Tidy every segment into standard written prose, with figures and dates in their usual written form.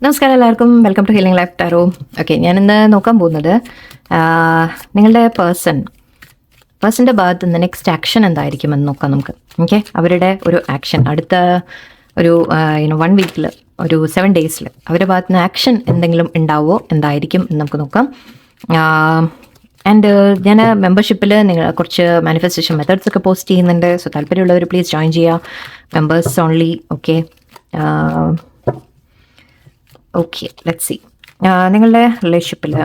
നമസ്കാരം എല്ലാവർക്കും, welcome to healing life tarot. Okay, ഞാനിന്ന് നോക്കാൻ പോകുന്നത് നിങ്ങളുടെ പേഴ്സൻ്റെ ഭാഗത്ത് നിന്ന് നെക്സ്റ്റ് ആക്ഷൻ എന്തായിരിക്കുമെന്ന് നോക്കാം നമുക്ക്. ഓക്കെ, അവരുടെ ഒരു ആക്ഷൻ അടുത്ത ഒരു 1 വീക്കിൽ, ഒരു 7 ഡേയ്സിൽ അവരുടെ ഭാഗത്ത് നിന്ന് ആക്ഷൻ എന്തെങ്കിലും ഉണ്ടാവുമോ, എന്തായിരിക്കും എന്ന് നമുക്ക് നോക്കാം. ആൻഡ് ഞാൻ മെമ്പർഷിപ്പിൽ നിങ്ങൾ കുറച്ച് മാനിഫെസ്റ്റേഷൻ മെത്തേഡ്സ് ഒക്കെ പോസ്റ്റ് ചെയ്യുന്നുണ്ട്. സോ താല്പര്യമുള്ളവർ പ്ലീസ് ജോയിൻ ചെയ്യുക. Members only. Okay, let's C. നിങ്ങളുടെ റിലേഷൻഷിപ്പിൽ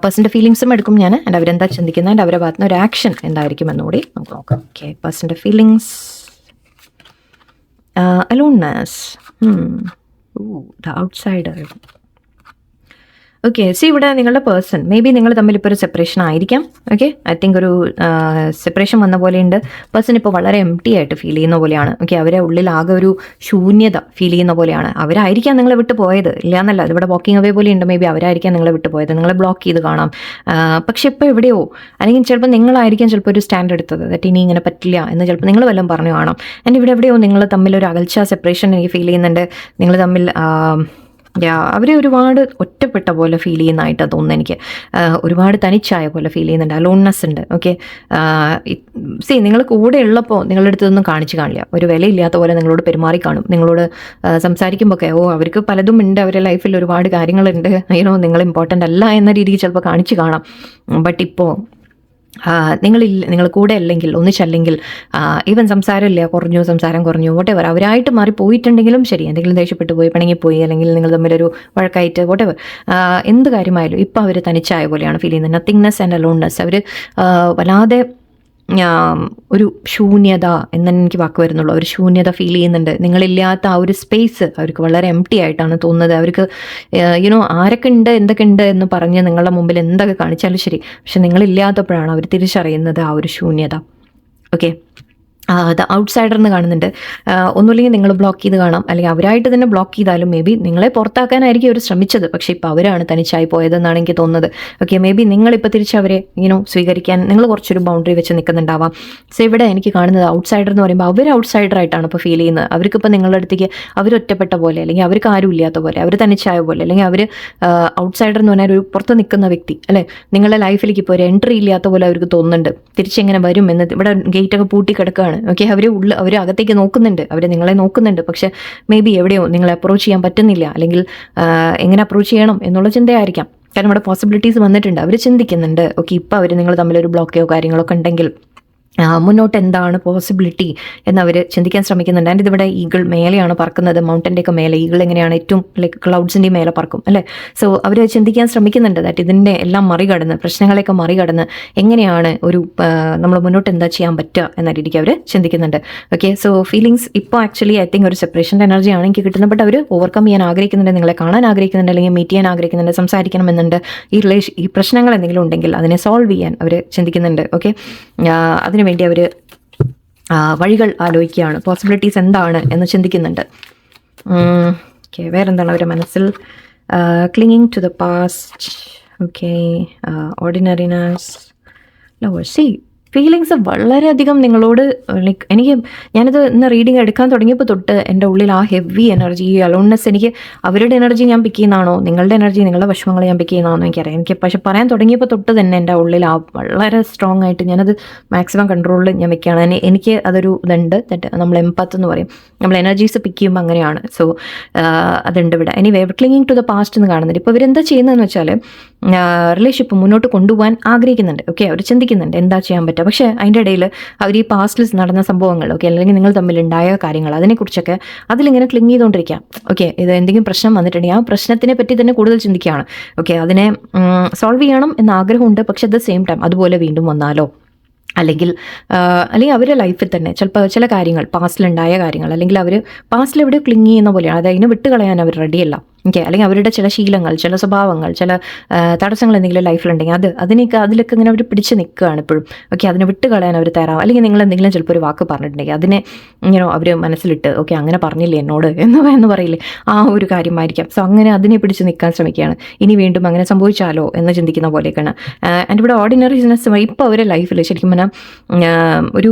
പേഴ്സൻ്റെ ഫീലിങ്സും എടുക്കും ഞാൻ, ആൻഡ് അവരെന്താ ചിന്തിക്കുന്നത്, ആൻഡ് അവരുടെ ഭാഗത്തുനിന്ന് ഒരു ആക്ഷൻ എന്തായിരിക്കും എന്നുകൂടി നമുക്ക് നോക്കാം. ഓക്കെ, പേഴ്സൻ്റെ feelings. Aloneness, the outsider. Okay, so ഇവിടെ നിങ്ങളുടെ പേഴ്സൺ മേ ബി നിങ്ങൾ തമ്മിൽ ഇപ്പോൾ ഒരു സെപ്പറേഷൻ ആയിരിക്കാം. ഓക്കെ, ഐ തിങ്ക് ഒരു സെപ്പറേഷൻ വന്ന പോലെയുണ്ട്. പേഴ്സൺ ഇപ്പോൾ വളരെ എംപ്റ്റി ആയിട്ട് ഫീൽ ചെയ്യുന്ന പോലെയാണ്. ഓക്കെ, അവരെ ഉള്ളിൽ ആകെ ഒരു ശൂന്യത ഫീൽ ചെയ്യുന്ന പോലെയാണ്. അവരായിരിക്കാം നിങ്ങളെ വിട്ടു പോയത്, ഇല്ലയെന്നല്ല, അതിവിടെ വാക്കിംഗ് അവേ പോലെ ഉണ്ട്. മേ ബി അവരായിരിക്കാം നിങ്ങളെ വിട്ടു പോയത്, നിങ്ങളെ ബ്ലോക്ക് ചെയ്ത് കാണാം. പക്ഷെ ഇപ്പോൾ എവിടെയോ, അല്ലെങ്കിൽ ചിലപ്പോൾ നിങ്ങളായിരിക്കാം ചിലപ്പോൾ ഒരു സ്റ്റാൻഡ് എടുത്തത്, ദറ്റ് ഇനി ഇങ്ങനെ പറ്റില്ല എന്ന് ചിലപ്പോൾ നിങ്ങൾ വല്ലതും പറഞ്ഞു കാണാം. ആൻഡ് ഇവിടെ എവിടെയോ നിങ്ങൾ തമ്മിൽ ഒരു അകൽച്ച, സെപ്പറേഷൻ എനിക്ക് ഫീൽ ചെയ്യുന്നുണ്ട്. നിങ്ങൾ തമ്മിൽ അവരെ ഒരുപാട് ഒറ്റപ്പെട്ട പോലെ ഫീൽ ചെയ്യുന്നതായിട്ടാണ് തോന്നുന്നത് എനിക്ക്. ഒരുപാട് തനിച്ചായ പോലെ ഫീൽ ചെയ്യുന്നുണ്ട്. അലോൺനെസ് ഉണ്ട്. ഓക്കെ, നിങ്ങൾ കൂടെ ഉള്ളപ്പോൾ നിങ്ങളുടെ അടുത്തൊന്നും കാണിച്ചു കാണില്ല. ഒരു വിലയില്ലാത്ത പോലെ നിങ്ങളോട് പെരുമാറി കാണും. നിങ്ങളോട് സംസാരിക്കുമ്പോൾ ഒക്കെ അവർക്ക് പലതും ഉണ്ട്, അവരുടെ ലൈഫിൽ ഒരുപാട് കാര്യങ്ങളുണ്ട്, നിങ്ങൾ ഇമ്പോർട്ടൻ്റ് അല്ല എന്ന രീതിക്ക് ചിലപ്പോൾ കാണിച്ചു കാണാം. ബട്ട് ഇപ്പോൾ നിങ്ങൾ കൂടെ അല്ലെങ്കിൽ ഒന്നിച്ചല്ലെങ്കിൽ, ഈവൻ സംസാരമില്ല, സംസാരം കുറഞ്ഞു, വോട്ടെവർ അവരായിട്ട് മാറി പോയിട്ടുണ്ടെങ്കിലും ശരി, എന്തെങ്കിലും ദേഷ്യപ്പെട്ട് പോയി, പിണങ്ങിപ്പോയി, അല്ലെങ്കിൽ നിങ്ങൾ തമ്മിലൊരു വഴക്കായിട്ട്, വോട്ടെവർ എന്ത് കാര്യമായാലും ഇപ്പോൾ അവർ തനിച്ചായ പോലെയാണ് ഫീൽ ചെയ്യുന്നത്. Nothingness and അലോൺനെസ്. അവർ വല്ലാതെ ഒരു ശൂന്യത എന്ന് എനിക്ക് വാക്ക് വരുന്നുള്ളൂ. ഒരു ശൂന്യത ഫീൽ ചെയ്യുന്നുണ്ട്. നിങ്ങളില്ലാത്ത ആ ഒരു സ്പേസ് അവർക്ക് വളരെ എംപ്റ്റി ആയിട്ടാണ് തോന്നുന്നത്. അവർക്ക് ആരൊക്കെ ഉണ്ട്, എന്തൊക്കെ ഉണ്ട് എന്ന് പറഞ്ഞ് നിങ്ങളുടെ മുമ്പിൽ എന്തൊക്കെ കാണിച്ചാലും ശരി, പക്ഷെ നിങ്ങളില്ലാത്തപ്പോഴാണ് അവർ തിരിച്ചറിയുന്നത് ആ ഒരു ശൂന്യത. ഓക്കെ, ദ ഔട്ട്സൈഡർ എന്ന് കാണുന്നുണ്ട്. ഒന്നുമില്ലെങ്കിൽ നിങ്ങൾ ബ്ലോക്ക് ചെയ്ത് കാണാം, അല്ലെങ്കിൽ അവരായിട്ട് തന്നെ ബ്ലോക്ക് ചെയ്താലും മേ ബി നിങ്ങളെ പുറത്താക്കാനായിരിക്കും അവർ ശ്രമിച്ചത്, പക്ഷേ ഇപ്പോൾ അവരാണ് തനിച്ചായി പോയതെന്നാണ് എനിക്ക് തോന്നുന്നത്. ഓക്കെ, മേ ബി നിങ്ങളിപ്പോൾ തിരിച്ച് അവരെ സ്വീകരിക്കാൻ നിങ്ങൾ കുറച്ചൊരു ബൗണ്ടറി വെച്ച് നിൽക്കുന്നുണ്ടാവാം. സോ ഇവിടെ എനിക്ക് കാണുന്നത് ഔട്ട്സൈഡർ എന്ന് പറയുമ്പോൾ അവർ ഔട്ട്സൈഡറായിട്ടാണ് ഇപ്പോൾ ഫീൽ ചെയ്യുന്നത്. അവർക്കിപ്പോൾ നിങ്ങളുടെ അടുത്തേക്ക് അവരൊറ്റപ്പെട്ട പോലെ, അല്ലെങ്കിൽ അവർക്ക് ആരും ഇല്ലാത്ത പോലെ, അവർ തനിച്ചായ പോലെ, അല്ലെങ്കിൽ അവർ ഔട്ട്സൈഡർ എന്ന് പറഞ്ഞാൽ ഒരു പുറത്ത് നിൽക്കുന്ന വ്യക്തി അല്ലേ, നിങ്ങളുടെ ലൈഫിലേക്ക് ഇപ്പോൾ ഒരു എൻട്രി ഇല്ലാത്ത പോലെ അവർക്ക് തോന്നുന്നുണ്ട്. തിരിച്ചെങ്ങനെ വരും എന്ന്, ഇവിടെ ഗേറ്റൊക്കെ പൂട്ടി കിടക്കുകയാണ്. ഓക്കെ, അവർ അകത്തേക്ക് നോക്കുന്നുണ്ട്, അവർ നിങ്ങളെ നോക്കുന്നുണ്ട്, പക്ഷെ മേ ബി എവിടെയോ നിങ്ങളെ അപ്രോച്ച് ചെയ്യാൻ പറ്റുന്നില്ല, അല്ലെങ്കിൽ എങ്ങനെ അപ്രോച്ച് ചെയ്യണം എന്നുള്ള ചിന്തയായിരിക്കാം. കാരണം ഇവിടെ പോസിബിലിറ്റീസ് വന്നിട്ടുണ്ട്, അവർ ചിന്തിക്കുന്നുണ്ട്. ഓക്കെ, ഇപ്പോൾ അവർ നിങ്ങൾ തമ്മിലൊരു ബ്ലോക്കോ കാര്യങ്ങളൊക്കെ ഉണ്ടെങ്കിൽ മുന്നോട്ട് എന്താണ് പോസിബിലിറ്റി എന്നവർ ചിന്തിക്കാൻ ശ്രമിക്കുന്നുണ്ട്. ആൻഡ് ഇതിവിടെ ഈഗിൾ മേലെയാണ് പറക്കുന്നത്, മൗണ്ടൻ്റെയൊക്കെ മേലെ. ഈഗിൾ എങ്ങനെയാണ് ഏറ്റവും ക്ലൗഡ്സിൻ്റെ മേലെ പറക്കും അല്ലേ. സോ അവർ ചിന്തിക്കാൻ ശ്രമിക്കുന്നുണ്ട് ദാറ്റ് ഇതിൻ്റെ എല്ലാം മറികടന്ന്, പ്രശ്നങ്ങളെയൊക്കെ മറികടന്ന് എങ്ങനെയാണ് ഒരു നമ്മൾ മുന്നോട്ട് എന്താ ചെയ്യാൻ പറ്റുക എന്ന രീതിക്ക് അവർ ചിന്തിക്കുന്നുണ്ട്. ഓക്കെ, സോ ഫീലിങ്സ് ഇപ്പോൾ ആക്ച്വലി ഐ തിങ്ക് ഒരു സെപ്പറേഷൻ്റെ എനർജിയാണ് എനിക്ക് കിട്ടുന്നത്. ബട്ട് അവർ ഓവർകം ചെയ്യാൻ ആഗ്രഹിക്കുന്നുണ്ട്, നിങ്ങളെ കാണാൻ ആഗ്രഹിക്കുന്നുണ്ട്, അല്ലെങ്കിൽ മീറ്റ് ചെയ്യാൻ ആഗ്രഹിക്കുന്നുണ്ട്, സംസാരിക്കണമെന്നുണ്ട്. ഈ പ്രശ്നങ്ങൾ എന്തെങ്കിലും ഉണ്ടെങ്കിൽ അതിനെ സോൾവ് ചെയ്യാൻ അവർ ചിന്തിക്കുന്നുണ്ട്. ഓക്കെ, അതിനുവേണ്ടി അവർ വഴികൾ ആലോചിക്കുകയാണ്, പോസിബിലിറ്റീസ് എന്താണ് എന്ന് ചിന്തിക്കുന്നുണ്ട്. ഓക്കെ, വേറെന്താണ് അവരുടെ മനസ്സിൽ? Clinging to the past. Okay, ordinariness, lovers. See feelings വളരെയധികം നിങ്ങളോട് ഞാനിത് ഇന്ന് റീഡിങ് എടുക്കാൻ തുടങ്ങിയപ്പോൾ തൊട്ട് എൻ്റെ ഉള്ളിൽ ആ ഹെവി എനർജി, അലോൺനെസ്, എനിക്ക് അവരുടെ എനർജി ഞാൻ പിക്ക് ചെയ്യുന്നതാണോ, നിങ്ങളുടെ എനർജി, നിങ്ങളുടെ വിഷമങ്ങൾ ഞാൻ പിക്ക് ചെയ്യുന്നതാണോ എനിക്കറിയാം. എനിക്ക് പക്ഷെ പറയാൻ തുടങ്ങിയപ്പോൾ തൊട്ട് തന്നെ എൻ്റെ ഉള്ളിൽ ആ വളരെ സ്ട്രോങ് ആയിട്ട് ഞാനത് മാക്സിമം കൺട്രോളിൽ ഞാൻ വെക്കുകയാണ്. എനിക്ക് അതൊരു ഇതുണ്ട്, നമ്മൾ എംപത്ത് എന്ന് പറയും, നമ്മൾ എനർജീസ് പിക്ക് ചെയ്യുമ്പോൾ അങ്ങനെയാണ്. സോ അതുണ്ട് ഇവിടെ. Anyway, clinging to the past എന്ന് കാണുന്നുണ്ട്. ഇപ്പോൾ ഇവരെന്താ ചെയ്യുന്നതെന്ന് വെച്ചാൽ റിലേഷൻഷിപ്പ് മുന്നോട്ട് കൊണ്ടുപോകാൻ ആഗ്രഹിക്കുന്നുണ്ട്. ഓക്കെ, അവർ ചിന്തിക്കുന്നുണ്ട് എന്താ ചെയ്യാൻ പറ്റുക. പക്ഷേ അതിൻ്റെ ഇടയിൽ അവർ ഈ പാസ്റ്റിൽ നടന്ന സംഭവങ്ങൾ, ഓക്കെ, അല്ലെങ്കിൽ നിങ്ങൾ തമ്മിലുണ്ടായ കാര്യങ്ങൾ, അതിനെക്കുറിച്ചൊക്കെ അതിലിങ്ങനെ ക്ലിങ് ചെയ്തുകൊണ്ടിരിക്കാം. ഓക്കെ, ഇത് എന്തെങ്കിലും പ്രശ്നം വന്നിട്ടുണ്ടെങ്കിൽ ആ പ്രശ്നത്തിനെ പറ്റി തന്നെ കൂടുതൽ ചിന്തിക്കുകയാണ്. ഓക്കെ, അതിനെ സോൾവ് ചെയ്യണം എന്ന ആഗ്രഹമുണ്ട്. പക്ഷെ അറ്റ് ദ സെയിം ടൈം അതുപോലെ വീണ്ടും വന്നാലോ, അല്ലെങ്കിൽ അവരുടെ ലൈഫിൽ തന്നെ ചിലപ്പോൾ ചില കാര്യങ്ങൾ, പാസ്റ്റിലുണ്ടായ കാര്യങ്ങൾ, അല്ലെങ്കിൽ അവർ പാസ്റ്റിൽ എവിടെ ക്ലിങ് ചെയ്യുന്ന പോലെയാണ്, അത് അതിനെ വിട്ടുകളയാൻ അവർ റെഡിയല്ല. ഓക്കെ, അല്ലെങ്കിൽ അവരുടെ ചില ശീലങ്ങൾ, ചില സ്വഭാവങ്ങൾ, ചില തടസ്സങ്ങൾ എന്തെങ്കിലും ലൈഫിലുണ്ടെങ്കിൽ അതിലൊക്കെ ഇങ്ങനെ അവർ പിടിച്ച് നിൽക്കുകയാണ് എപ്പോഴും. ഓക്കെ, അതിനെ വിട്ടുകളയാൻ അവർ തയ്യാറാവും. അല്ലെങ്കിൽ നിങ്ങൾ എന്തെങ്കിലും ചിലപ്പോൾ ഒരു വാക്ക് പറഞ്ഞിട്ടുണ്ടെങ്കിൽ അതിനെ അവർ മനസ്സിലിട്ട് ഓക്കെ അങ്ങനെ പറഞ്ഞില്ലേ എന്നോട് എന്ന് പറയില്ലേ, ആ ഒരു കാര്യമായിരിക്കാം. സോ അങ്ങനെ അതിനെ പിടിച്ച് നിൽക്കാൻ ശ്രമിക്കുകയാണ്. ഇനി വീണ്ടും അങ്ങനെ സംഭവിച്ചാലോ എന്ന് ചിന്തിക്കുന്ന പോലെയൊക്കെയാണ്. ആൻഡ് ഇവിടെ ഓർഡിനറിനെസ് ഇപ്പോൾ അവരുടെ ലൈഫിൽ ശരിക്കും പറഞ്ഞാൽ ഒരു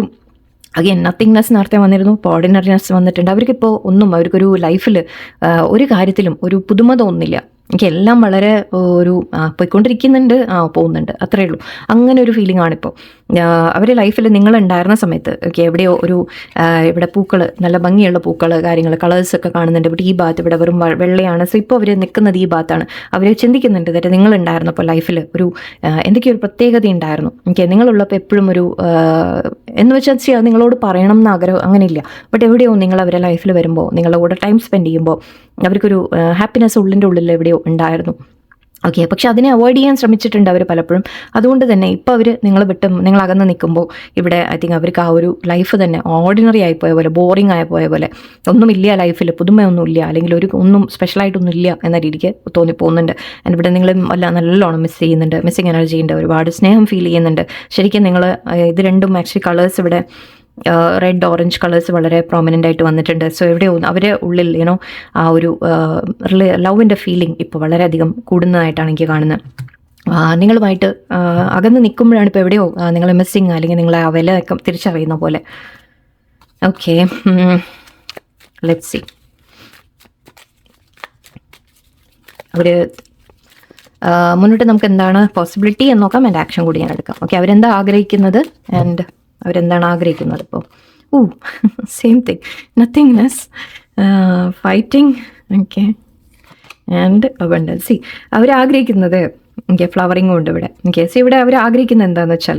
അഗെയിൻ നത്തിങ്നെസ് നേരത്തെ വന്നിരുന്നു, ഇപ്പോൾ ഓർഡിനറിനെസ് വന്നിട്ടുണ്ട്. അവർക്കിപ്പോൾ ഒന്നും, അവർക്കൊരു ലൈഫിൽ ഒരു കാര്യത്തിലും ഒരു പുതുമ തോന്നുന്നില്ല. എനിക്ക് എല്ലാം വളരെ ഒരു പോയിക്കൊണ്ടിരിക്കുന്നുണ്ട്, പോകുന്നുണ്ട്, അത്രയേ ഉള്ളൂ. അങ്ങനെ ഒരു ഫീലിംഗ് ആണിപ്പോൾ. അവരുടെ ലൈഫിൽ നിങ്ങളുണ്ടായിരുന്ന സമയത്ത് ഓക്കെ എവിടെയോ ഒരു ഇവിടെ പൂക്കൾ, നല്ല ഭംഗിയുള്ള പൂക്കൾ, കാര്യങ്ങൾ, കളേഴ്സൊക്കെ കാണുന്നുണ്ട്. ഇവിടെ ഈ ഭാഗത്ത് ഇവിടെ വെറും വെള്ളയാണ്. സോ ഇപ്പോൾ അവർ നിൽക്കുന്നത് ഈ ഭാഗത്താണ്. അവർ ചിന്തിക്കുന്നുണ്ട് that നിങ്ങളുണ്ടായിരുന്നപ്പോൾ ലൈഫിൽ ഒരു എന്തൊക്കെയോ ഒരു പ്രത്യേകത ഉണ്ടായിരുന്നു. ഓക്കെ നിങ്ങളുള്ളപ്പോൾ എപ്പോഴും ഒരു എന്ന് വെച്ചാൽ നിങ്ങളോട് പറയണം എന്ന് ആഗ്രഹം അങ്ങനെയില്ല. ബട്ട് എവിടെയോ നിങ്ങൾ അവരുടെ ലൈഫിൽ വരുമ്പോൾ, നിങ്ങളുടെ കൂടെ ടൈം സ്പെൻഡ് ചെയ്യുമ്പോൾ അവർക്കൊരു ഹാപ്പിനെസ് ഉള്ളിൻ്റെ ഉള്ളിൽ എവിടെയോ ഉണ്ടായിരുന്നു. ഓക്കെ, പക്ഷെ അതിനെ അവോയ്ഡ് ചെയ്യാൻ ശ്രമിച്ചിട്ടുണ്ട് അവർ പലപ്പോഴും. അതുകൊണ്ട് തന്നെ ഇപ്പോൾ അവർ നിങ്ങൾ അകന്ന് നിൽക്കുമ്പോൾ ഇവിടെ ഐ തിങ്ക് അവർക്ക് ആ ഒരു ലൈഫ് തന്നെ ഓർഡിനറി ആയിപ്പോയ പോലെ, ബോറിംഗ് ആയിപ്പോയ പോലെ, ഒന്നുമില്ല ലൈഫിൽ, പുതുമയൊന്നുമില്ല, അല്ലെങ്കിൽ ഒന്നും സ്പെഷ്യലായിട്ടൊന്നും ഇല്ല എന്ന രീതിക്ക് തോന്നിപ്പോകുന്നുണ്ട്. ആൻഡ് ഇവിടെ നിങ്ങൾ നല്ലോണം മിസ് ചെയ്യുന്നുണ്ട്, മിസ്സിങ് എനർജി ഉണ്ട്, ഒരുപാട് സ്നേഹം ഫീൽ ചെയ്യുന്നുണ്ട്. ശരിക്കും നിങ്ങൾ ഇത് രണ്ടും ആക്ച്വലി കളേഴ്സ് ഇവിടെ റെഡ് ഓറഞ്ച് കളേഴ്സ് വളരെ പ്രോമിനൻ്റ് ആയിട്ട് വന്നിട്ടുണ്ട്. സോ എവിടെയോ അവരെ ഉള്ളിൽ ആ ഒരു ലവിൻ്റെ ഫീലിംഗ് ഇപ്പോൾ വളരെയധികം കൂടുന്നതായിട്ടാണ് എനിക്ക് കാണുന്നത്. നിങ്ങളുമായിട്ട് അകന്ന് നിൽക്കുമ്പോഴാണ് ഇപ്പോൾ എവിടെയോ നിങ്ങളെ മിസ്സിങ്, അല്ലെങ്കിൽ നിങ്ങളെ ആ വില തിരിച്ചറിയുന്ന പോലെ. Okay, let's see. അവർ മുന്നോട്ട് നമുക്ക് എന്താണ് പോസിബിലിറ്റി എന്ന് നോക്കാം. ആൻഡ് ആക്ഷൻ കൂടി ഞാൻ എടുക്കാം. ഓക്കെ, അവരെന്താ ആഗ്രഹിക്കുന്നത് ആൻഡ് അവരെന്താണ് ആഗ്രഹിക്കുന്നത് ഇപ്പോൾ? Same thing, nothingness, fighting, okay, and abundancy. അവരാഗ്രഹിക്കുന്നത് ഓക്കെ ഫ്ലവറിങ്ങും ഉണ്ട് ഇവിടെ. ഓക്കെ, സോ ഇവിടെ അവർ ആഗ്രഹിക്കുന്നത് എന്താണെന്ന് വെച്ചാൽ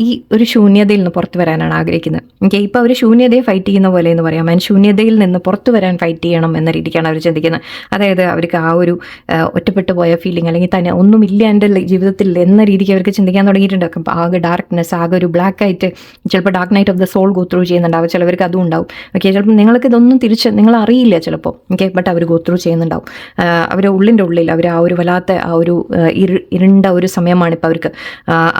ഈ ഒരു ശൂന്യതയിൽ നിന്ന് പുറത്ത് വരാനാണ് ആഗ്രഹിക്കുന്നത്. ഓക്കെ, ഇപ്പോൾ അവർ ശൂന്യതയെ ഫൈറ്റ് ചെയ്യുന്ന പോലെ എന്ന് പറയാം. ആൻഡ് ശൂന്യതയിൽ നിന്ന് പുറത്ത് വരാൻ ഫൈറ്റ് ചെയ്യണം എന്ന രീതിക്കാണ് അവർ ചിന്തിക്കുന്നത്. അതായത് അവർക്ക് ആ ഒരു ഒറ്റപ്പെട്ടു പോയ ഫീലിംഗ്, അല്ലെങ്കിൽ തന്നെ ഒന്നുമില്ല എൻ്റെ ജീവിതത്തിൽ എന്ന രീതിക്ക് അവർക്ക് ചിന്തിക്കാൻ തുടങ്ങിയിട്ടുണ്ട്. അപ്പോൾ ആകെ ഡാർക്ക്നെസ്, ആകെ ഒരു ബ്ലാക്ക് ആയിട്ട്, ചിലപ്പോൾ dark night of the soul go through ചെയ്യുന്നുണ്ടാവും. ചിലവർക്ക് അതും ഉണ്ടാവും. ഓക്കെ, ചിലപ്പോൾ നിങ്ങൾക്ക് ഇതൊന്നും നിങ്ങൾ അറിയില്ല ചിലപ്പോൾ. ഓക്കെ, ബട്ട് അവർ ഗോ ത്രൂ ചെയ്യുന്നുണ്ടാവും. അവരുടെ ഉള്ളിൻ്റെ ഉള്ളിൽ അവർ ആ ഒരു വല്ലാത്ത ആ ഒരു ഇരുണ്ട ഒരു സമയമാണ് ഇപ്പോൾ അവർക്ക്.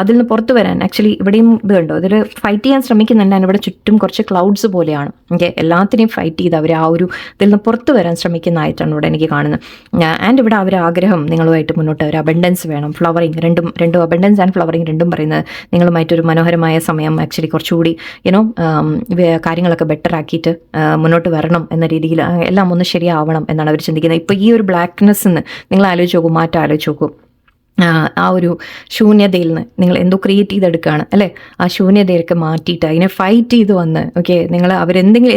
അതിൽ നിന്ന് പുറത്ത് വരാൻ ആക്ച്വലി ഇവിടെയും ഇത് കണ്ടോ, ഇതിൽ ഫൈറ്റ് ചെയ്യാൻ ശ്രമിക്കുന്നുണ്ട്. അതിന് ഇവിടെ ചുറ്റും കുറച്ച് ക്ലൗഡ്സ് പോലെയാണ്. ഓക്കെ, എല്ലാത്തിനെയും ഫൈറ്റ് ചെയ്ത് അവർ ആ ഒരു ഇതിൽ നിന്ന് പുറത്ത് വരാൻ ശ്രമിക്കുന്നതായിട്ടാണ് ഇവിടെ എനിക്ക് കാണുന്നത്. ആൻഡ് ഇവിടെ അവർ ആഗ്രഹം നിങ്ങളുമായിട്ട് മുന്നോട്ട് ഒരു അബണ്ടൻസ് വേണം, ഫ്ലവറിങ്, രണ്ടും അബണ്ടൻസ് ആൻഡ് ഫ്ലവറിങ് രണ്ടും പറയുന്നത് നിങ്ങളുമായിട്ടൊരു മനോഹരമായ സമയം ആക്ച്വലി കുറച്ചുകൂടി കാര്യങ്ങളൊക്കെ ബെറ്റർ ആക്കിയിട്ട് മുന്നോട്ട് വരണം എന്ന രീതിയിൽ എല്ലാം ഒന്ന് ശരിയാവണം എന്നാണ് അവർ ചിന്തിക്കുന്നത്. ഇപ്പോൾ ഈ ഒരു ബ്ലാക്ക്നെസ്സിന് നിങ്ങൾ ആലോചിച്ച് നോക്കൂ, മാറ്റം ആലോചിച്ച് നോക്കൂ. ആ ഒരു ശൂന്യതയിൽ നിന്ന് നിങ്ങൾ എന്തോ ക്രിയേറ്റ് ചെയ്തെടുക്കുകയാണ് അല്ലേ? ആ ശൂന്യതയൊക്കെ മാറ്റിയിട്ട് അതിനെ ഫൈറ്റ് ചെയ്ത് വന്ന് ഓക്കെ, നിങ്ങൾ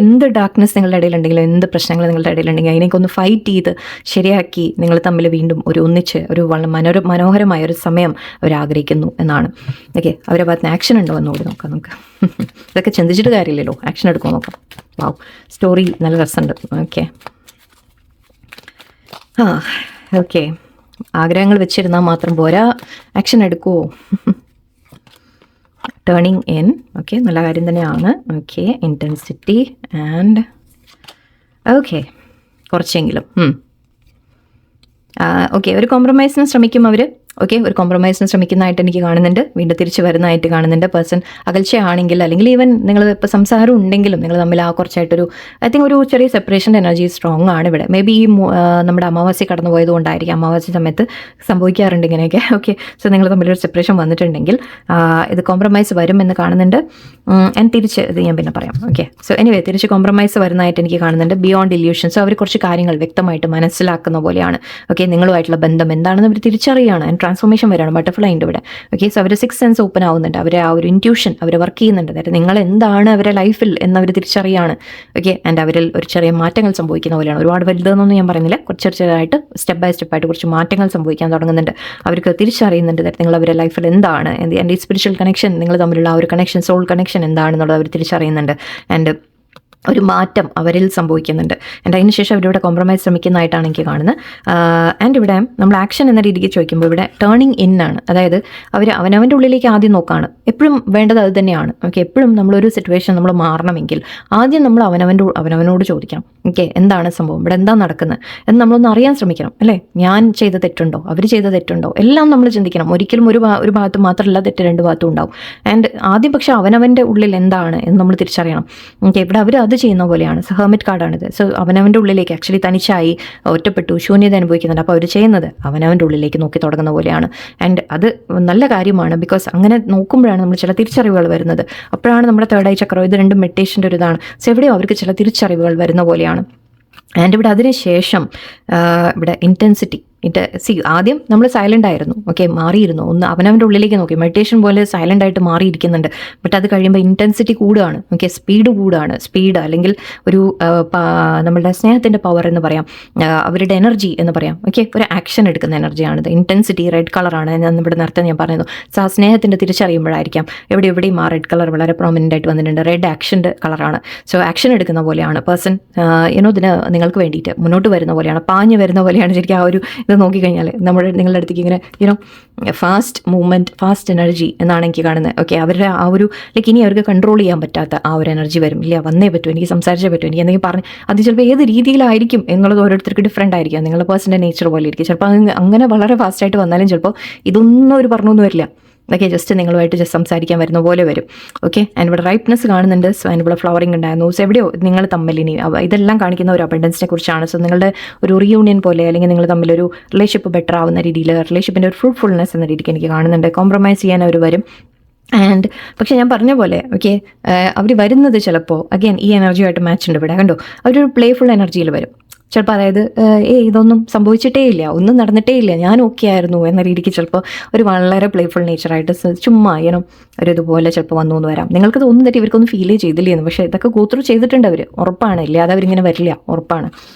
എന്ത് ഡാർക്ക്നെസ് നിങ്ങളുടെ ഇടയിലുണ്ടെങ്കിലും, എന്ത് പ്രശ്നങ്ങൾ നിങ്ങളുടെ ഇടയിലുണ്ടെങ്കിൽ അതിനൊക്കെ ഒന്ന് ഫൈറ്റ് ചെയ്ത് ശരിയാക്കി നിങ്ങൾ തമ്മിൽ വീണ്ടും ഒന്നിച്ച് ഒരു മനോഹരമായ ഒരു സമയം അവരാഗ്രഹിക്കുന്നു എന്നാണ്. ഓക്കെ, അവരെ ഭാഗത്ത് ആക്ഷൻ ഉണ്ടോ എന്ന് കൂടി നോക്കാം നമുക്ക്. ഇതൊക്കെ ചിന്തിച്ചിട്ട് കാര്യമില്ലല്ലോ, ആക്ഷൻ എടുക്കുമോ നോക്കാം. വാവ്, സ്റ്റോറി നല്ല രസമുണ്ട്. ഓക്കെ, ഓക്കെ, ആഗ്രഹങ്ങൾ വെച്ചിരുന്നാൽ മാത്രം പോരാ, ആക്ഷൻ എടുക്കുമോ? ടേണിങ് ഇൻ, ഓക്കെ, നല്ല കാര്യം തന്നെയാണ്. ഓക്കെ, ഇൻറ്റൻസിറ്റി ആൻഡ് ഓക്കെ കുറച്ചെങ്കിലും ഓക്കെ ഒരു കോംപ്രമൈസിന് ശ്രമിക്കും അവർ. ഓക്കെ, ഒരു കോംപ്രമൈസിന് ശ്രമിക്കുന്നതായിട്ട് എനിക്ക് കാണുന്നുണ്ട്. വീണ്ടും തിരിച്ച് വരുന്നതായിട്ട് കാണുന്നുണ്ട്. പേഴ്സൺ അകൽച്ചയാണെങ്കിൽ, അല്ലെങ്കിൽ ഈവൻ നിങ്ങൾ ഇപ്പോൾ സംസാരം ഉണ്ടെങ്കിലും നിങ്ങൾ തമ്മിൽ ആ കുറച്ചായിട്ടൊരു ഐ തിങ്ക് ഒരു ചെറിയ സെപ്പറേഷൻ്റെ എനർജി സ്ട്രോങ് ആണ് ഇവിടെ. മേ ബി ഈ നമ്മുടെ അമാവാസി കടന്നു പോയത് കൊണ്ടായിരിക്കും. അമാവാസി സമയത്ത് സംഭവിക്കാറുണ്ട് ഇങ്ങനെയൊക്കെ. ഓക്കെ, സോ നിങ്ങൾ തമ്മിലൊരു സെപ്പറേഷൻ വന്നിട്ടുണ്ടെങ്കിൽ ഇത് കോംപ്രമൈസ് വരുമെന്ന് കാണുന്നുണ്ട്. ആൻഡ് തിരിച്ച് ഇത് ഞാൻ പിന്നെ പറയാം. ഓക്കെ, സോ എനിവേ തിരിച്ച് കോംപ്രമൈസ് വരുന്നതായിട്ട് എനിക്ക് കാണുന്നുണ്ട്. Beyond illusion. സോ അവർ കുറച്ച് കാര്യങ്ങൾ വ്യക്തമായിട്ട് മനസ്സിലാക്കുന്ന പോലെയാണ്. ഓക്കെ, നിങ്ങളുമായിട്ടുള്ള ബന്ധം എന്താണെന്ന് അവർ തിരിച്ചറിയുകയാണ്. ആൻഡ് ട്രാൻസ്ഫോർമേഷൻ വരികയാണ്. ബട്ടർഫ്ലൈ ഉണ്ട് ഇവിടെ. ഓക്കെ, സോ അവർ സിക്സ് സെൻസ് ഓപ്പൺ ആവുന്നുണ്ട്. അവരെ ആ ഒരു ഇൻറ്റ്യൂഷൻ അവർ വർക്ക് ചെയ്യുന്നുണ്ട്. അതായത് നിങ്ങൾ എന്താണ് അവരുടെ ലൈഫിൽ എന്നവർ തിരിച്ചറിയാണ്. ഓക്കെ, ആൻഡ് അവരിൽ ഒരു ചെറിയ മാറ്റങ്ങൾ സംഭവിക്കുന്ന പോലെയാണ്. ഒരുപാട് വലുതെന്നൊന്നും ഞാൻ പറയുന്നില്ല, കുറച്ച് ചെറുതായിട്ട് സ്റ്റെപ്പ് ബൈ സ്റ്റെപ്പായിട്ട് കുറച്ച് മാറ്റങ്ങൾ സംഭവിക്കാൻ തുടങ്ങുന്നുണ്ട്. അവർക്ക് തിരിച്ചറിയുന്നുണ്ട് നിങ്ങൾ അവരുടെ ലൈഫിൽ എന്താണ്, എൻ്റെ ഈ സ്പിരിച്വൽ കണക്ഷൻ, നിങ്ങൾ തമ്മിലുള്ള ആ ഒരു കണക്ഷൻ, സോൾ കണക്ഷൻ എന്താണെന്നുള്ളത് അവർ തിരിച്ചറിയുന്നുണ്ട്. ആൻഡ് ഒരു മാറ്റം അവരിൽ സംഭവിക്കുന്നുണ്ട്. ആൻഡ് അതിനുശേഷം അവരിവിടെ കോംപ്രമൈസ് ശ്രമിക്കുന്നതായിട്ടാണ് എനിക്ക് കാണുന്നത്. ആൻഡ് ഇവിടെ നമ്മൾ ആക്ഷൻ എന്ന രീതിക്ക് ചോദിക്കുമ്പോൾ ഇവിടെ ടേണിങ് ഇൻ ആണ്. അതായത് അവർ അവനവൻ്റെ ഉള്ളിലേക്ക് ആദ്യം നോക്കുകയാണ്. എപ്പോഴും വേണ്ടത് അത് തന്നെയാണ്. ഓക്കെ, എപ്പോഴും നമ്മളൊരു സിറ്റുവേഷൻ നമ്മൾ മാറണമെങ്കിൽ ആദ്യം നമ്മൾ അവനവനോട് ചോദിക്കണം. ഓക്കെ, എന്താണ് സംഭവം, ഇവിടെ എന്താ നടക്കുന്നത് എന്ന് നമ്മളൊന്ന് അറിയാൻ ശ്രമിക്കണം അല്ലേ? ഞാൻ ചെയ്ത തെറ്റുണ്ടോ, അവർ ചെയ്ത തെറ്റുണ്ടോ, എല്ലാം നമ്മൾ ചിന്തിക്കണം. ഒരിക്കലും ഒരു ഭാഗത്ത് മാത്രമല്ല തെറ്റ്, രണ്ട് ഭാഗത്തും ഉണ്ടാവും. ആൻഡ് ആദ്യം പക്ഷേ അവനവൻ്റെ ഉള്ളിൽ എന്താണ് എന്ന് നമ്മൾ തിരിച്ചറിയണം. ഓക്കെ, ഇവിടെ അവർ അത് അത് ചെയ്യുന്ന പോലെയാണ്. So hermit കാർഡാണിത്. സോ അവനവൻ്റെ ഉള്ളിലേക്ക് ആക്ച്വലി തനിച്ചായി ഒറ്റപ്പെട്ടു ശൂന്യത അനുഭവിക്കുന്നുണ്ട്. അപ്പോൾ അവർ ചെയ്യുന്നത് അവനവൻ്റെ ഉള്ളിലേക്ക് നോക്കി തുടങ്ങുന്ന പോലെയാണ്. ആൻഡ് അത് നല്ല കാര്യമാണ്. ബിക്കോസ് അങ്ങനെ നോക്കുമ്പോഴാണ് നമ്മൾ ചില തിരിച്ചറിവുകൾ വരുന്നത്. അപ്പോഴാണ് നമ്മുടെ തേർഡ് ഐ ചക്രം, ഇത് രണ്ടും മെഡിറ്റേഷൻ്റെ ഒരു ഇതാണ്. സോ എവിടെയോ അവർക്ക് ചില തിരിച്ചറിവുകൾ വരുന്ന പോലെയാണ്. ആൻഡ് ഇവിടെ അതിന് ശേഷം ഇവിടെ ഇൻറ്റൻസിറ്റി ആദ്യം നമ്മൾ സൈലൻ്റ് ആയിരുന്നു, ഓക്കെ, മാറിയിരുന്നു, ഒന്ന് അവനവൻ്റെ ഉള്ളിലേക്ക് നോക്കി മെഡിറ്റേഷൻ പോലെ സൈലൻ്റ് ആയിട്ട് മാറിയിരിക്കുന്നുണ്ട്. ബട്ട് അത് കഴിയുമ്പോൾ ഇൻറ്റൻസിറ്റി കൂടുകയാണ്, ഓക്കെ, സ്പീഡ് കൂടുകയാണ്. സ്പീഡ് അല്ലെങ്കിൽ ഒരു നമ്മളുടെ സ്നേഹത്തിൻ്റെ പവർ എന്ന് പറയാം, അവരുടെ എനർജി എന്ന് പറയാം, ഓക്കെ, ഒരു ആക്ഷൻ എടുക്കുന്ന എനർജിയാണിത്. ഇൻറ്റൻസിറ്റി റെഡ് കളറാണ്. ഞാൻ ഇവിടെ നേരത്തെ ഞാൻ പറയുന്നു. സോ ആ സ്നേഹത്തിൻ്റെ തിരിച്ചറിയുമ്പോഴായിരിക്കാം എവിടെയും ആ റെഡ് കളർ വളരെ പ്രോമിനൻ്റ് ആയിട്ട് വന്നിട്ടുണ്ട്. റെഡ് ആക്ഷൻ്റെ കളറാണ്. സോ ആക്ഷൻ എടുക്കുന്ന പോലെയാണ് പേഴ്സൺ, ഇതിന് നിങ്ങൾക്ക് വേണ്ടിയിട്ട് മുന്നോട്ട് വരുന്ന പോലെയാണ്, പാഞ്ഞു വരുന്ന പോലെയാണ്. ശരിക്കും ആ ഒരു നോക്കിക്കഴിഞ്ഞാൽ നിങ്ങളുടെ അടുത്തേക്ക് ഇങ്ങനെ ഫാസ്റ്റ് മൂവ്മെൻറ്റ്, ഫാസ്റ്റ് എനർജി എന്നാണ് എനിക്ക് കാണുന്നത്. ഓക്കെ, അവരുടെ ആ ഒരു ഇനി അവർക്ക് കൺട്രോൾ ചെയ്യാൻ പറ്റാത്ത ആ ഒരു എനർജി വരും. ഇല്ല, വന്നേ പറ്റൂ, എനിക്ക് സംസാരിച്ചേ പറ്റൂ, എനിക്ക് എന്തെങ്കിലും പറഞ്ഞ് അത് ചിലപ്പോൾ ഏത് രീതിയിലായിരിക്കും എന്നുള്ളത് ഓരോരുത്തർക്ക് ഡിഫറെൻ്റ് ആയിരിക്കും. നിങ്ങളുടെ പേഴ്സൻ്റെ നേച്ചർ പോലെ ഇരിക്കും. ചിലപ്പോൾ അങ്ങനെ വളരെ ഫാസ്റ്റായിട്ട് വന്നാലും ചിലപ്പോൾ ഇതൊന്നും ഒരു പറഞ്ഞൊന്നും വരില്ല. ഓക്കെ, ജസ്റ്റ് നിങ്ങളുമായിട്ട് ജസ്റ്റ് സംസാരിക്കാൻ വരുന്ന പോലെ വരും. ഓക്കെ, ആൻഡ് ഇവിടെ റൈപ്നെസ് കാണുന്നുണ്ട്. സോ ആൻഡ് ഇവിടെ ഫ്ലവറിംഗ് ഉണ്ടായിരുന്നു. സോ എവിടെയോ നിങ്ങൾ തമ്മിൽ ഇനി ഇതെല്ലാം കാണിക്കുന്ന ഒരു അബണ്ടൻസിനെ കുറിച്ചാണ്. സോ നിങ്ങളുടെ ഒരു റീയൂണിയൻ പോലെ അല്ലെങ്കിൽ നിങ്ങൾ തമ്മിലൊരു റിലേഷൻഷിപ്പ് ബെറ്റർ ആവുന്ന രീതിയിൽ, റിലേഷൻഷിപ്പിൻ്റെ ഒരു ഫ്രൂട്ട്ഫുൾനെസ് എന്ന രീതിക്ക് എനിക്ക് കാണുന്നുണ്ട്. കോംപ്രമൈസ് ചെയ്യാൻ അവർ വരും. ആൻഡ് പക്ഷേ ഞാൻ പറഞ്ഞ പോലെ ഓക്കെ, അവർ വരുന്നത് ചിലപ്പോൾ അഗെയിൻ ഈ എനർജിയായിട്ട് മാച്ച് ഉണ്ട്. ഇവിടെ കണ്ടോ, അവരൊരു പ്ലേഫുൾ എനർജിയിൽ വരും. ചിലപ്പോൾ അതായത് ഇതൊന്നും സംഭവിച്ചിട്ടേ ഇല്ല, ഒന്നും നടന്നിട്ടേ ഇല്ല, ഞാൻ ഓക്കെ ആയിരുന്നു എന്ന രീതിക്ക് ചിലപ്പോൾ ഒരു വളരെ പ്ലേഫുൾ നേച്ചറായിട്ട് ചുമ്മാ ഒരു ഇതുപോലെ ചിലപ്പോൾ വന്നു എന്ന് വരാം. നിങ്ങൾക്ക് തോന്നുന്നു തെറ്റി ഇവർക്കൊന്നും ഫീലേ ചെയ്തില്ലെന്ന്. പക്ഷേ ഇതൊക്കെ ഗോത്രൂ ചെയ്തിട്ടുണ്ട് അവർ, ഉറപ്പാണ്. ഇല്ലാതെ അവരിങ്ങനെ വരില്ല, ഉറപ്പാണ്.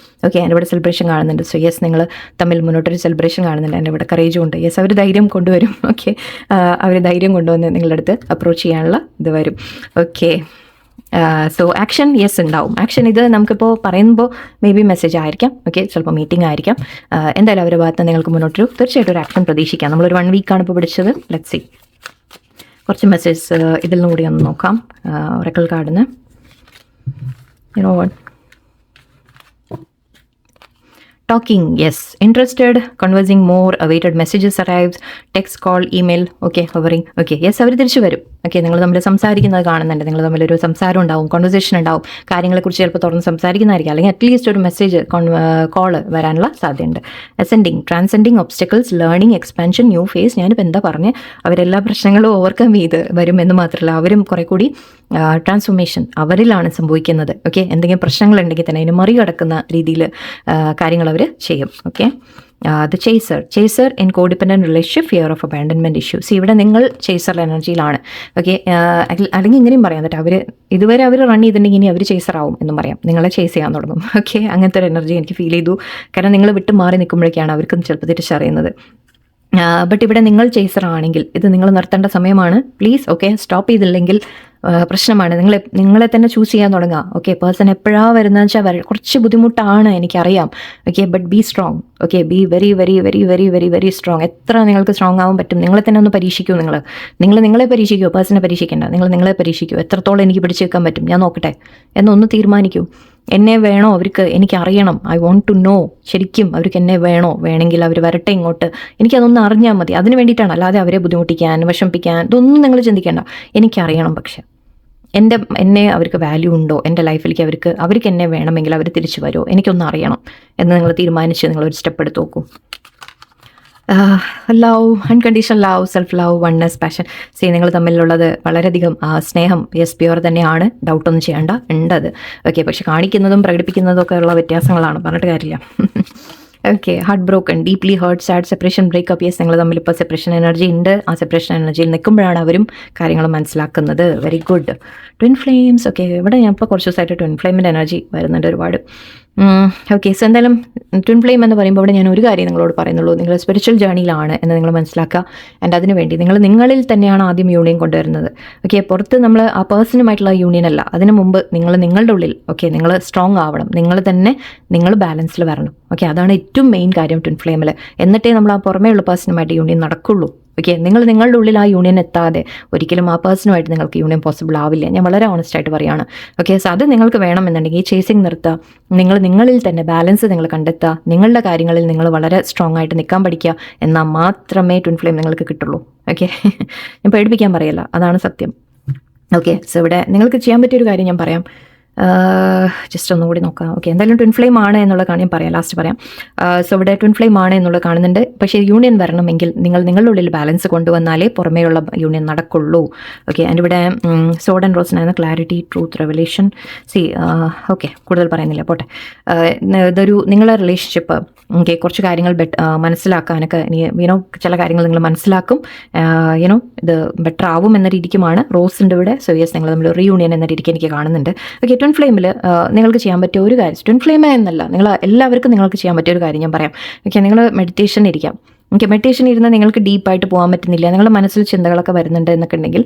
ഓക്കെ, എൻ്റെ ഇവിടെ സെലിബ്രേഷൻ കാണുന്നുണ്ട്. സോ യെസ്, നിങ്ങൾ തമ്മിൽ മുന്നോട്ടൊരു സെലിബ്രേഷൻ കാണുന്നുണ്ട്. എൻ്റെ ഇവിടെ കറേജും ഉണ്ട്. യെസ്, അവർ ധൈര്യം കൊണ്ടുവരും. ഓക്കെ, അവർ ധൈര്യം കൊണ്ടുവന്ന് നിങ്ങളുടെ അടുത്ത് അപ്രോച്ച് ചെയ്യാനുള്ള ഇത് വരും. ഓക്കെ, സോ ആക്ഷൻ യെസ് ഉണ്ടാവും. ആക്ഷൻ ഇത് നമുക്കിപ്പോൾ പറയുമ്പോൾ മേ ബി മെസ്സേജ് ആയിരിക്കാം, ഓക്കെ, ചിലപ്പോൾ മീറ്റിംഗ് ആയിരിക്കാം. എന്തായാലും അവരുടെ ഭാഗത്ത് നിങ്ങൾക്ക് മുന്നോട്ടൊരു തീർച്ചയായിട്ടും ഒരു ആക്ഷൻ പ്രതീക്ഷിക്കാം. നമ്മളൊരു 1 വീക്കാണ് ഇപ്പോൾ പിടിച്ചത്. ലെറ്റ്സ് സീ, കുറച്ച് മെസ്സേജ് ഇതിൽ നിന്നുകൂടി ഒന്ന് നോക്കാം. ഒറക്കിൾ കാർഡിന് talking, yes, interested, conversing more, awaited messages arrives, text, call, email, okay, hovering, okay, yes, അവർ തിരിച്ചു വരും. ഓക്കെ, നിങ്ങൾ തമ്മിൽ സംസാരിക്കുന്നത് കാണുന്നുണ്ട്. നിങ്ങൾ തമ്മിലൊരു സംസാരം ഉണ്ടാവും, കോൺവെർസേഷൻ ഉണ്ടാവും, കാര്യങ്ങളെക്കുറിച്ച് ചിലപ്പോൾ തുറന്ന് സംസാരിക്കുന്നതായിരിക്കും, അല്ലെങ്കിൽ അറ്റ്ലീസ്റ്റ് ഒരു മെസ്സേജ് കോള് വരാനുള്ള സാധ്യതയുണ്ട്. Ascending, transcending obstacles, learning, expansion, new phase. ഞാനിപ്പോൾ എന്താ പറഞ്ഞ് അവരെല്ലാ പ്രശ്നങ്ങളും ഓവർകം ചെയ്ത് വരും എന്ന് മാത്രമല്ല, അവരും കുറെ കൂടി ട്രാൻസ്ഫോർമേഷൻ അവരിലാണ് സംഭവിക്കുന്നത്. ഓക്കെ, എന്തെങ്കിലും പ്രശ്നങ്ങളുണ്ടെങ്കിൽ തന്നെ അതിന് മറികടക്കുന്ന രീതിയിൽ കാര്യങ്ങൾ അവർ ചെയ്യും. Okay, the chaser in codependent relationship, fear of abandonment issues. ഇവിടെ നിങ്ങൾ ചേസർ എനർജിയിലാണ്. ഓക്കെ, അല്ലെങ്കിൽ ഇങ്ങനെയും പറയാം, എന്നിട്ട് അവർ ഇതുവരെ അവർ റൺ ചെയ്തിട്ടുണ്ടെങ്കിൽ ഇനി അവർ ചേസറാവും എന്നും പറയാം, നിങ്ങളെ ചേസ് ചെയ്യാൻ തുടങ്ങും. ഓക്കെ, അങ്ങനത്തെ ഒരു എനർജി എനിക്ക് ഫീൽ ചെയ്തു. കാരണം നിങ്ങൾ വിട്ട് മാറി നിൽക്കുമ്പോഴേക്കാണ് അവർക്ക് ചിലപ്പോൾ തിരിച്ചറിയുന്നത്. ബട്ട് ഇവിടെ നിങ്ങൾ ചേസറാണെങ്കിൽ ഇത് നിങ്ങൾ നിർത്തേണ്ട സമയമാണ്, പ്ലീസ്. ഓക്കെ, സ്റ്റോപ്പ് ചെയ്തില്ലെങ്കിൽ പ്രശ്നമാണ്. നിങ്ങളെ തന്നെ ചൂസ് ചെയ്യാൻ തുടങ്ങുക. ഓക്കെ, പേഴ്സൺ എപ്പോഴാണ് വരുന്നതെന്ന് വെച്ചാൽ കുറച്ച് ബുദ്ധിമുട്ടാണ്, എനിക്കറിയാം. Okay, but B strong. Okay, be very very very very very very strong. എത്ര നിങ്ങൾക്ക് സ്ട്രോങ് ആവാൻ പറ്റും, നിങ്ങളെ തന്നെ ഒന്ന് പരീക്ഷിക്കൂ. നിങ്ങളെ പരീക്ഷിക്കൂ, പേഴ്സണെ പരീക്ഷിക്കേണ്ട. നിങ്ങളെ പരീക്ഷിക്കൂ. എത്രത്തോളം എനിക്ക് പിടിച്ചു വെക്കാൻ പറ്റും, ഞാൻ നോക്കട്ടെ എന്നൊന്ന് തീരുമാനിക്കൂ. എന്നെ വേണോ അവർക്ക്, എനിക്കറിയണം. I want to know. ശരിക്കും അവർക്ക് എന്നെ വേണമെങ്കിൽ അവർ വരട്ടെ ഇങ്ങോട്ട്, എനിക്കതൊന്ന് അറിഞ്ഞാൽ മതി. അതിന് വേണ്ടിയിട്ടാണ്, അല്ലാതെ അവരെ ബുദ്ധിമുട്ടിക്കാൻ, വിഷമിപ്പിക്കാൻ ഇതൊന്നും നിങ്ങൾ ചിന്തിക്കേണ്ട. എനിക്കറിയണം. പക്ഷെ എന്നെ അവർക്ക് വാല്യൂ ഉണ്ടോ, എൻ്റെ ലൈഫിലേക്ക് അവർക്ക് എന്നെ വേണമെങ്കിൽ അവർ തിരിച്ചു വരുമോ, എനിക്കൊന്ന് അറിയണം എന്ന് നിങ്ങൾ തീരുമാനിച്ച് നിങ്ങളൊരു സ്റ്റെപ്പ് എടുത്ത് നോക്കൂ. Love, unconditional love, self love, oneness, passion. നിങ്ങൾ തമ്മിലുള്ളത് വളരെയധികം സ്നേഹം, യെസ്, പ്യുവർ തന്നെയാണ്, ഡൗട്ടൊന്നും ചെയ്യേണ്ട, ഉണ്ടത്. ഓക്കെ, പക്ഷെ കാണിക്കുന്നതും പ്രകടിപ്പിക്കുന്നതും ഒക്കെ ഉള്ള വ്യത്യാസങ്ങളാണ്, പറഞ്ഞിട്ട് കാര്യമില്ല. Okay, heart broken, deeply hurt, sad, separation, breakup. Yes, നിങ്ങൾ തമ്മിൽ ഇപ്പോൾ സെപ്പറേഷൻ എനർജി ഉണ്ട്. ആ സെപ്പറേഷൻ എനർജിയിൽ നിൽക്കുമ്പോഴാണ് അവരും കാര്യങ്ങൾ മനസ്സിലാക്കുന്നത്. Very good. Twin flames. Okay, ഇവിടെ ഞാൻ ഇപ്പോൾ കുറച്ച് ദിവസമായിട്ട് ട്വിൻ ഫ്ലെയിമിൻ്റെ എനർജി വരുന്നുണ്ട് ഒരുപാട്. ഓക്കെ, സോ എന്തായാലും ട്വിൻ ഫ്ലെയിം എന്ന് പറയുമ്പോൾ ഇവിടെ ഞാൻ ഒരു കാര്യം നിങ്ങളോട് പറയുന്നുള്ളൂ, നിങ്ങൾ സ്പിരിച്വൽ ജേണിയിലാണ് എന്ന് നിങ്ങൾ മനസ്സിലാക്കുക. ആൻഡ് അതിനുവേണ്ടി നിങ്ങളിൽ തന്നെയാണ് ആദ്യം യൂണിയൻ കൊണ്ടുവരുന്നത്. ഓക്കെ, പുറത്ത് നമ്മൾ ആ പേഴ്സണുമായിട്ടുള്ള യൂണിയൻ അല്ല, അതിന് മുമ്പ് നിങ്ങളുടെ ഉള്ളിൽ ഓക്കെ നിങ്ങൾ സ്ട്രോങ് ആവണം, നിങ്ങൾ ബാലൻസിൽ വരണം. ഓക്കെ, അതാണ് ഏറ്റവും മെയിൻ കാര്യം ട്വിൻ ഫ്ലെയിമിൽ. എന്നിട്ടേ നമ്മൾ ആ പുറമേയുള്ള പേഴ്സണുമായിട്ട് യൂണിയൻ നടക്കുള്ളൂ. ഓക്കെ, നിങ്ങളുടെ ഉള്ളിൽ ആ യൂണിയൻ എത്താതെ ഒരിക്കലും ആ പേഴ്സണുമായിട്ട് നിങ്ങൾക്ക് യൂണിയൻ പോസിബിൾ ആവില്ല. ഞാൻ വളരെ ഓണസ്റ്റായിട്ട് പറയുകയാണ്. ഓക്കെ, സോ അത് നിങ്ങൾക്ക് വേണമെന്നുണ്ടെങ്കിൽ ഈ ചേസിങ് നിർത്തുക. നിങ്ങളിൽ തന്നെ ബാലൻസ് നിങ്ങൾ കണ്ടെത്തുക. നിങ്ങളുടെ കാര്യങ്ങളിൽ നിങ്ങൾ വളരെ സ്ട്രോങ് ആയിട്ട് നിൽക്കാൻ പഠിക്കുക. എന്നാൽ മാത്രമേ ട്വിൻ ഫ്ലെയിം നിങ്ങൾക്ക് കിട്ടുള്ളൂ. ഓക്കെ, ഞാൻ പേടിപ്പിക്കാൻ പറയല്ല, അതാണ് സത്യം. ഓക്കെ, സോ ഇവിടെ നിങ്ങൾക്ക് ചെയ്യാൻ പറ്റിയൊരു കാര്യം ഞാൻ പറയാം. ജസ്റ്റ് ഒന്നുകൂടി നോക്കാം. ഓക്കെ, എന്തായാലും ട്വിൻ ഫ്ലെയിം ആണ് എന്നുള്ള കാര്യം പറയാം, ലാസ്റ്റ് പറയാം. സോ ഇവിടെ ട്വിൻ ഫ്ലെയിം ആണ് എന്നുള്ളത് കാണുന്നുണ്ട്. പക്ഷേ യൂണിയൻ വരണമെങ്കിൽ നിങ്ങളുടെ ഉള്ളിൽ ബാലൻസ് കൊണ്ടുവന്നാലേ പുറമേയുള്ള യൂണിയൻ നടക്കുള്ളൂ. ഓക്കെ, ആൻഡ് ഇവിടെ സോഡ് ആൻഡ് റോസിനാണ് ക്ലാരിറ്റി, ട്രൂത്ത്, റെവലേഷൻ. ഓക്കെ, കൂടുതൽ പറയുന്നില്ല, പോട്ടെ. ഇതൊരു നിങ്ങളുടെ റിലേഷൻഷിപ്പ് ഓക്കെ, കുറച്ച് കാര്യങ്ങൾ മനസ്സിലാക്കാനൊക്കെ ചില കാര്യങ്ങൾ നിങ്ങൾ മനസ്സിലാക്കും. ഇത് ബെറ്റർ ആവും എന്ന രീതിക്കുമാണ് റോസിൻ്റെ ഇവിടെ. സോ യെസ്, നിങ്ങൾ തമ്മിൽ റീയൂണിയൻ എന്ന രീതിക്ക് എനിക്ക് കാണുന്നുണ്ട്. ഓക്കെ, ട്വിൻ ഫ്ലെയിമിൽ നിങ്ങൾക്ക് ചെയ്യാൻ പറ്റിയ ഒരു കാര്യം, ട്വിൻ ഫ്ലെയിം എന്നല്ല, എല്ലാവർക്കും നിങ്ങൾക്ക് ചെയ്യാൻ പറ്റിയ ഒരു കാര്യം ഞാൻ പറയാം. ഓക്കെ, നിങ്ങൾ മെഡിറ്റേഷൻ ഇരിക്കാം. ഓക്കെ, മെഡിറ്റേഷൻ ഇരുന്ന് നിങ്ങൾക്ക് ഡീപ്പായിട്ട് പോകാൻ പറ്റുന്നില്ല, നിങ്ങളുടെ മനസ്സിൽ ചിന്തകളൊക്കെ വരുന്നുണ്ട് എന്നൊക്കെ ഉണ്ടെങ്കിൽ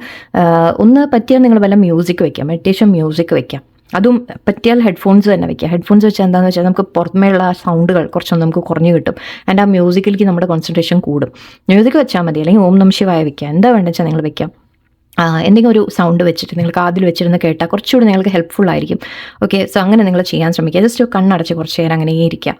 ഒന്ന് പറ്റിയാൽ നിങ്ങൾ വല്ല മ്യൂസിക് വയ്ക്കാം, മെഡിറ്റേഷൻ മ്യൂസിക് വയ്ക്കാം. അതും പറ്റിയാൽ ഹെഡ്ഫോൺസ് തന്നെ വയ്ക്കുക. ഹെഡ്ഫോൺസ് വെച്ചാൽ എന്താണെന്ന് വെച്ചാൽ നമുക്ക് പുറമേയുള്ള സൗണ്ടുകൾ കുറച്ചൊന്ന് നമുക്ക് കുറഞ്ഞു കിട്ടും. ആൻഡ് ആ മ്യൂസിക്കിലേക്ക് നമ്മുടെ കോൺസെൻട്രേഷൻ കൂടും. മ്യൂസിക് വെച്ചാൽ മതി, അല്ലെങ്കിൽ ഓം നമഃ ശിവായ വയ്ക്കുക, എന്താ വേണ്ടത് വെച്ചാൽ നിങ്ങൾ വയ്ക്കാം. എന്തെങ്കിലും ഒരു സൗണ്ട് വെച്ചിട്ട് നിങ്ങൾക്ക് കാതിൽ വെച്ചിരുന്ന് കേട്ടാൽ കുറച്ചുകൂടി നിങ്ങൾക്ക് ഹെൽപ്ഫുൾ ആയിരിക്കും. ഓക്കെ, സോ അങ്ങനെ നിങ്ങൾ ചെയ്യാൻ ശ്രമിക്കുക. ജസ്റ്റ് കണ്ണടച്ച് കുറച്ച് നേരം അങ്ങനെ ഇരിക്കുക.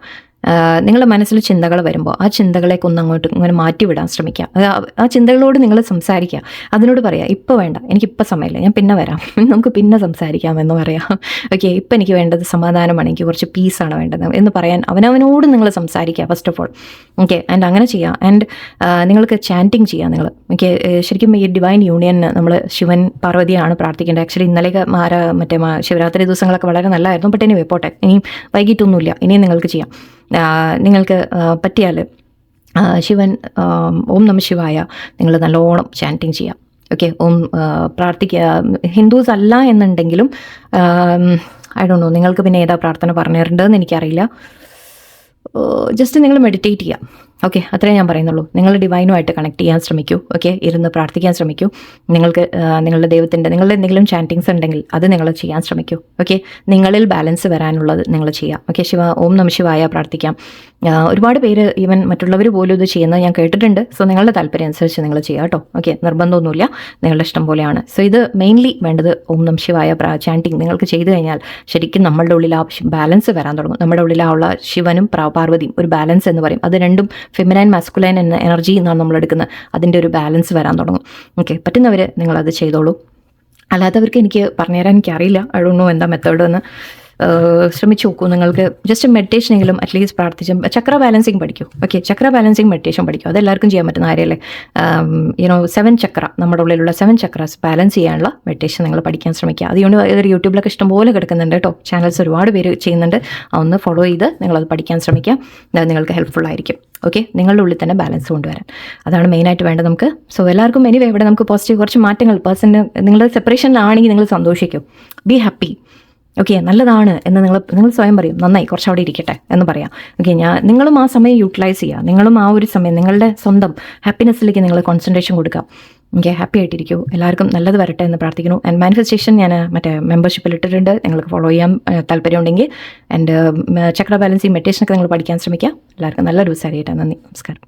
നിങ്ങളുടെ മനസ്സിൽ ചിന്തകൾ വരുമ്പോൾ ആ ചിന്തകളേക്ക് ഒന്ന് അങ്ങോട്ട് ഇങ്ങനെ മാറ്റിവിടാൻ ശ്രമിക്കുക. ആ ചിന്തകളോട് നിങ്ങൾ സംസാരിക്കുക. അതിനോട് പറയാം, ഇപ്പോൾ വേണ്ട, എനിക്കിപ്പോൾ സമയമില്ല, ഞാൻ പിന്നെ വരാം, നമുക്ക് പിന്നെ സംസാരിക്കാം എന്ന് പറയാം. ഓക്കെ, ഇപ്പം എനിക്ക് വേണ്ടത് സമാധാനമാണ്, എനിക്ക് കുറച്ച് പീസാണ് വേണ്ടത് എന്ന് പറയാൻ അവനവനോട് നിങ്ങൾ സംസാരിക്കുക first of all. Okay, and അങ്ങനെ ചെയ്യുക. ആൻഡ് നിങ്ങൾക്ക് ചാൻറ്റിങ് ചെയ്യുക നിങ്ങൾ. ഓക്കെ, ശരിക്കും ഈ ഡിവൈൻ യൂണിയന് നമ്മൾ ശിവൻ പാർവതിയാണ് പ്രാർത്ഥിക്കേണ്ടത്. ആക്ച്വലി ഇന്നലെയൊക്കെ മറ്റേ ശിവരാത്രി ദിവസങ്ങളൊക്കെ വളരെ നല്ലതായിരുന്നു. ബട്ട് ഇനി പോട്ടെ, ഇനിയും വൈകിട്ടൊന്നുമില്ല, ഇനിയും നിങ്ങൾക്ക് ചെയ്യാം. നിങ്ങൾക്ക് പറ്റിയാൽ ശിവൻ ഓം നമഃ ശിവായ നിങ്ങൾ നല്ലോണം ചാൻറ്റിങ് ചെയ്യാം. ഓക്കെ, ഓം പ്രാർത്ഥിക്കുക. ഹിന്ദുസ് അല്ല എന്നുണ്ടെങ്കിലും ഐ ഡോണ്ട് നോ, നിങ്ങൾക്ക് പിന്നെ ഏതാ പ്രാർത്ഥന പറഞ്ഞു തരേണ്ടതെന്ന് എനിക്കറിയില്ല. ജസ്റ്റ് നിങ്ങൾ മെഡിറ്റേറ്റ് ചെയ്യാം. ഓക്കെ, അത്രേ ഞാൻ പറയുന്നുള്ളൂ. നിങ്ങൾ ഡിവൈനുമായിട്ട് കണക്ട് ചെയ്യാൻ ശ്രമിക്കൂ. ഓക്കെ, ഇരുന്ന് പ്രാർത്ഥിക്കാൻ ശ്രമിക്കൂ. നിങ്ങൾക്ക് നിങ്ങളുടെ നിങ്ങളുടെ എന്തെങ്കിലും ചാൻറ്റിങ്സ് ഉണ്ടെങ്കിൽ അത് നിങ്ങൾ ചെയ്യാൻ ശ്രമിക്കൂ. ഓക്കെ, നിങ്ങളിൽ ബാലൻസ് വരാനുള്ളത് നിങ്ങൾ ചെയ്യാം. ഓക്കെ, ഓം നമഃ ശിവായ പ്രാർത്ഥിക്കാം. ഒരുപാട് പേര് ഈവൻ മറ്റുള്ളവർ പോലും ഇത് ചെയ്യുന്നത് ഞാൻ കേട്ടിട്ടുണ്ട്. സോ നിങ്ങളുടെ താല്പര്യം അനുസരിച്ച് നിങ്ങൾ ചെയ്യാം കേട്ടോ. ഓക്കെ, നിർബന്ധമൊന്നുമില്ല, നിങ്ങളുടെ ഇഷ്ടം പോലെയാണ്. സോ ഇത് മെയിൻലി വേണ്ടത് ഓം നമഃ ശിവായ ചാൻറ്റിങ് നിങ്ങൾക്ക് ചെയ്തു കഴിഞ്ഞാൽ ശരിക്കും നമ്മളുടെ ഉള്ളിൽ ആ ബാലൻസ് വരാൻ തുടങ്ങും. നമ്മുടെ ഉള്ളിലുള്ള ശിവനും പാർവതിയും ഒരു ബാലൻസ് എന്ന് പറയും. അത് രണ്ടും ഫെമിനൈൻ മാസ്കുലൈൻ എന്ന എനർജി എന്നാണ് നമ്മൾ എടുക്കുന്നത്. അതിൻ്റെ ഒരു ബാലൻസ് വരാൻ തുടങ്ങും. ഓക്കെ, പറ്റുന്നവർ നിങ്ങളത് ചെയ്തോളൂ. അല്ലാത്തവർക്ക് എനിക്ക് പറഞ്ഞുതരാൻ എനിക്കറിയില്ല. ഐ ഡോണ്ട് നോ എന്താ മെത്തേഡ് എന്ന്. ശ്രമിച്ചു നോക്കൂ. നിങ്ങൾക്ക് ജസ്റ്റ് മെഡിറ്റേഷനെങ്കിലും അറ്റ്ലീസ്റ്റ് പ്രാർത്ഥിച്ചും ചക്ര ബാലൻസിങ് പഠിക്കൂ. ഓക്കെ, ചക്ര ബാലൻസിങ് മെഡിറ്റേഷൻ പഠിക്കും. അതെല്ലാവർക്കും ചെയ്യാൻ പറ്റുന്ന കാര്യമല്ലേ. 7 ചക്ര, നമ്മുടെ ഉള്ളിലുള്ള 7 ചക്രാസ് ബാലൻസ് ചെയ്യാനുള്ള മെഡിറ്റേഷൻ നിങ്ങൾ പഠിക്കാൻ ശ്രമിക്കുക. അതുകൊണ്ട് ഇതൊരു യൂട്യൂബിലൊക്കെ ഇഷ്ടംപോലെ കിടക്കുന്നുണ്ട് കേട്ടോ. ചാനൽസ് ഒരുപാട് പേര് ചെയ്യുന്നുണ്ട്. അതൊന്ന് ഫോളോ ചെയ്ത് നിങ്ങളത് പഠിക്കാൻ ശ്രമിക്കുക. അത് നിങ്ങൾക്ക് ഹെൽപ്ഫുൾ ആയിരിക്കും. ഓക്കെ, നിങ്ങളുടെ ഉള്ളിൽ തന്നെ ബാലൻസ് കൊണ്ടുവരാൻ, അതാണ് മെയിനായിട്ട് വേണ്ടത് നമുക്ക്. സോ എല്ലാവർക്കും എനിവേ ഇവിടെ നമുക്ക് പോസിറ്റീവ് കുറച്ച് മാറ്റങ്ങൾ നിങ്ങൾ സെപ്പറേഷനിലാണെങ്കിൽ നിങ്ങൾ സന്തോഷിക്കും. Be happy. ഓക്കെ, നല്ലതാണ് എന്ന് നിങ്ങൾ സ്വയം പറയും, നന്നായി കുറച്ച് അവിടെ ഇരിക്കട്ടെ എന്ന് പറയാം. ഓക്കെ, നിങ്ങളും ആ സമയം യൂട്ടിലൈസ് ചെയ്യുക. നിങ്ങളും ആ ഒരു സമയം നിങ്ങളുടെ സ്വന്തം ഹാപ്പിനെസ്സിലേക്ക് നിങ്ങൾ കോൺസെൻട്രേഷൻ കൊടുക്കുക. ഓക്കെ, ഹാപ്പി ആയിട്ടിരിക്കൂ. എല്ലാവർക്കും നല്ലത് വരട്ടെ എന്ന് പ്രാർത്ഥിക്കുന്നു. ആൻഡ് മാനിഫെസ്റ്റേഷൻ ഞാൻ മെമ്പർഷിപ്പിൽ ഇട്ടിട്ടുണ്ട്. നിങ്ങൾക്ക് ഫോളോ ചെയ്യാൻ താല്പര്യം ഉണ്ടെങ്കിൽ. ആൻഡ് ചക്ര ബാലൻസിങ് മെഡിറ്റേഷനൊക്കെ നിങ്ങൾ പഠിക്കാൻ ശ്രമിക്കുക. എല്ലാവർക്കും നല്ലൊരു ദിവസം അറിയട്ടെ. നന്ദി, നമസ്കാരം.